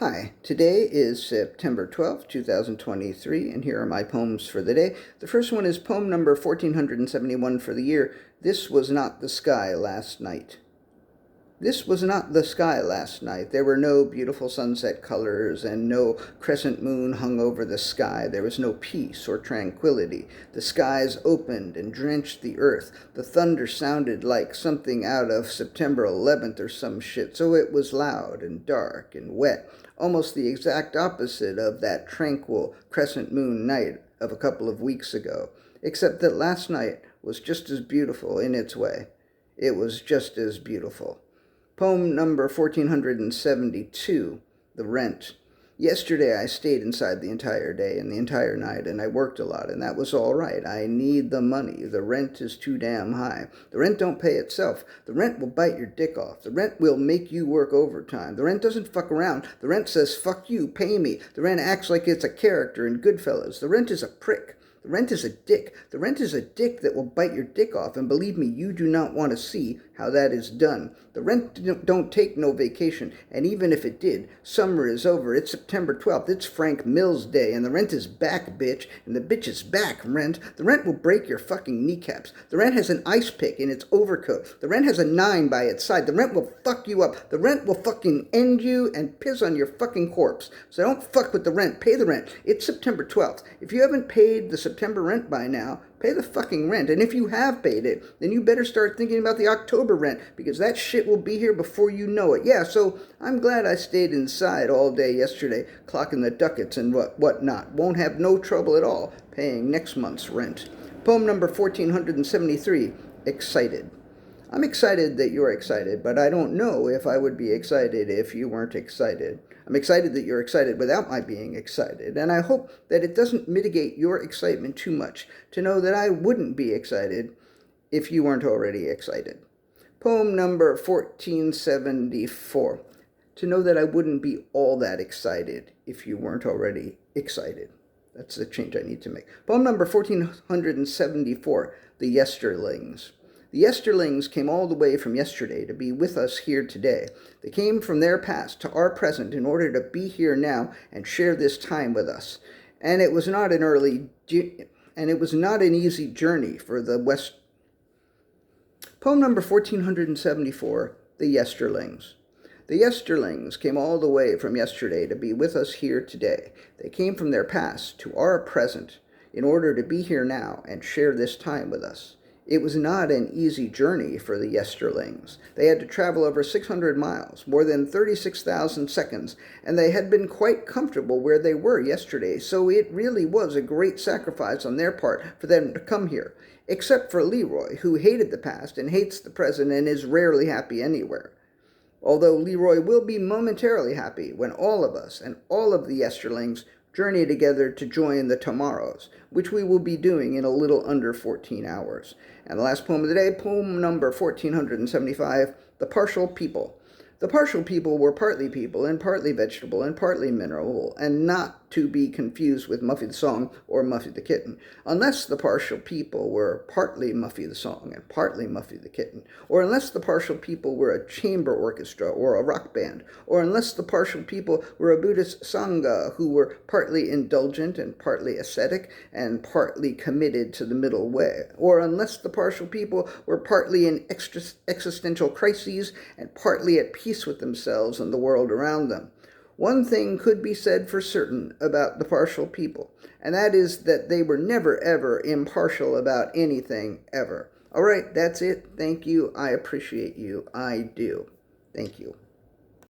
Hi, today is September 12th, 2023, and here are my poems for the day. The first one is poem number 1471 for the year, This Was Not the Sky Last Night. This was not the sky last night. There were no beautiful sunset colors and no crescent moon hung over the sky. There was no peace or tranquility. The skies opened and drenched the earth. The thunder sounded like something out of September 11th or some shit, so it was loud and dark and wet, almost the exact opposite of that tranquil crescent moon night of a couple of weeks ago, except that last night was just as beautiful in its way. It was just as beautiful. Poem number 1472, The Rent. Yesterday I stayed inside the entire day and the entire night, and I worked a lot, and that was all right. I need the money. The rent is too damn high. The rent don't pay itself. The rent will bite your dick off. The rent will make you work overtime. The rent doesn't fuck around. The rent says, fuck you, pay me. The rent acts like it's a character in Goodfellas. The rent is a prick. The rent is a dick. The rent is a dick that will bite your dick off, and believe me, you do not want to see how that is done. The rent don't take no vacation, and even if it did, summer is over. It's September 12th. It's Frank Mills Day, and the rent is back, bitch, and the bitch is back, rent. The rent will break your fucking kneecaps. The rent has an ice pick in its overcoat. The rent has a 9 by its side. The rent will fuck you up. The rent will fucking end you and piss on your fucking corpse. So don't fuck with the rent. Pay the rent. It's September 12th. If you haven't paid the September rent by now, pay the fucking rent. And if you have paid it, then you better start thinking about the October rent, because that shit will be here before you know it. Yeah, so I'm glad I stayed inside all day yesterday, clocking the ducats and whatnot. Won't have no trouble at all paying next month's rent. Poem number 1473, Excited. I'm excited that you're excited, but I don't know if I would be excited if you weren't excited. I'm excited that you're excited without my being excited, and I hope that it doesn't mitigate your excitement too much to know that I wouldn't be excited if you weren't already excited. Poem number 1474. To know that I wouldn't be all that excited if you weren't already excited. That's the change I need to make. Poem number 1474, The Yesterlings. The Yesterlings came all the way from yesterday to be with us here today. They came from their past to our present in order to be here now and share this time with us. And it was not an easy journey for the West. Poem number 1474, The Yesterlings. The Yesterlings came all the way from yesterday to be with us here today. They came from their past to our present in order to be here now and share this time with us. It was not an easy journey for the Yesterlings. They had to travel over 600 miles, more than 36,000 seconds, and they had been quite comfortable where they were yesterday, so it really was a great sacrifice on their part for them to come here, except for Leroy, who hated the past and hates the present and is rarely happy anywhere. Although Leroy will be momentarily happy when all of us and all of the Yesterlings journey together to join the tomorrows, which we will be doing in a little under 14 hours. And the last poem of the day, poem number 1475, The Partial People. The partial people were partly people and partly vegetable and partly mineral, and not to be confused with Muffy the Song or Muffy the Kitten, unless the partial people were partly Muffy the Song and partly Muffy the Kitten, or unless the partial people were a chamber orchestra or a rock band, or unless the partial people were a Buddhist Sangha who were partly indulgent and partly ascetic and partly committed to the middle way, or unless the partial people were partly in existential crises and partly at peace with themselves and the world around them. One thing could be said for certain about the partial people, and that is that they were never, ever impartial about anything, ever. All right, that's it. Thank you. I appreciate you. I do. Thank you.